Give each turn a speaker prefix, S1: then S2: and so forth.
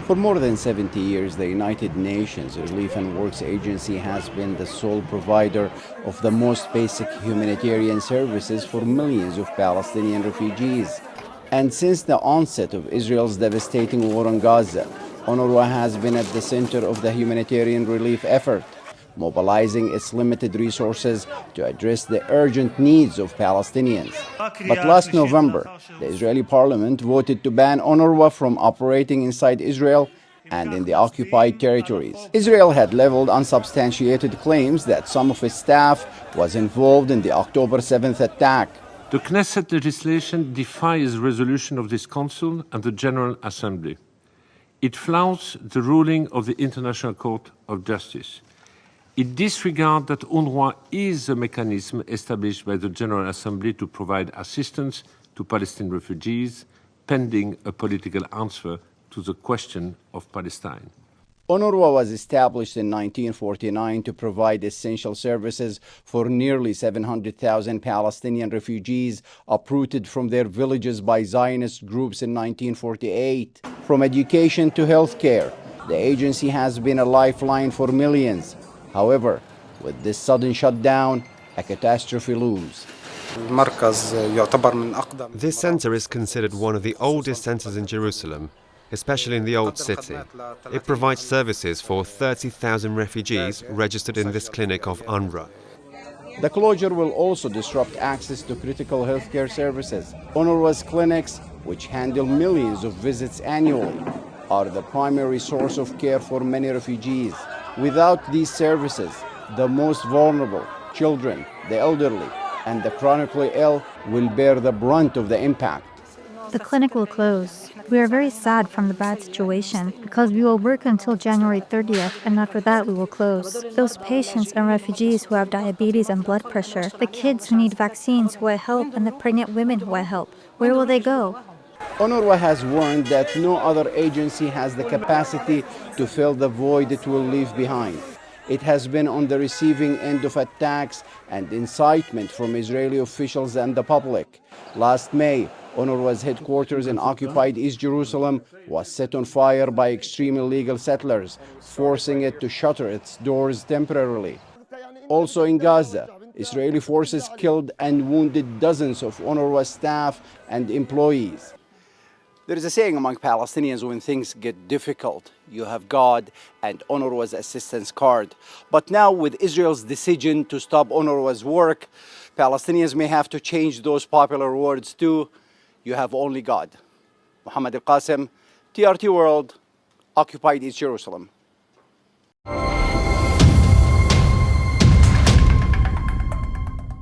S1: For more than 70 years, the United Nations Relief and Works Agency has been the sole provider of the most basic humanitarian services for millions of Palestinian refugees. And since the onset of Israel's devastating war on Gaza, UNRWA has been at the center of the humanitarian relief effort, mobilizing its limited resources to address the urgent needs of Palestinians. But last November, the Israeli parliament voted to ban UNRWA from operating inside Israel and in the occupied territories. Israel had leveled unsubstantiated claims that some of its staff was involved in the October 7th attack.
S2: The Knesset legislation defies resolution of this Council and the General Assembly. It flouts the ruling of the International Court of Justice. It disregards that UNRWA is a mechanism established by the General Assembly to provide assistance to Palestinian refugees pending a political answer to the question of Palestine.
S1: UNRWA was established in 1949 to provide essential services for nearly 700,000 Palestinian refugees uprooted from their villages by Zionist groups in 1948. From education to healthcare, the agency has been a lifeline for millions. However, with this sudden shutdown, a catastrophe looms.
S3: This center is considered one of the oldest centers in Jerusalem, especially in the Old City. It provides services for 30,000 refugees registered in this clinic of UNRWA.
S1: The closure will also disrupt access to critical healthcare services. UNRWA's clinics, which handle millions of visits annually, are the primary source of care for many refugees. Without these services, the most vulnerable, children, the elderly, and the chronically ill will bear the brunt of the impact.
S4: The clinic will close. We are very sad from the bad situation because we will work until January 30th, and after that we will close. Those patients and refugees who have diabetes and blood pressure, the kids who need vaccines who want help, and the pregnant women who want help, where will they go?
S1: UNRWA has warned that no other agency has the capacity to fill the void it will leave behind. It has been on the receiving end of attacks and incitement from Israeli officials and the public. Last May, UNRWA's headquarters in occupied East Jerusalem was set on fire by extreme illegal settlers, forcing it to shutter its doors temporarily. Also in Gaza, Israeli forces killed and wounded dozens of UNRWA staff and employees. There is a saying among Palestinians: when things get difficult, you have God and UNRWA's assistance card. But now, with Israel's decision to stop UNRWA's work, Palestinians may have to change those popular words too. You have only God. Mohammad Al-Kassim, TRT World, occupied East Jerusalem.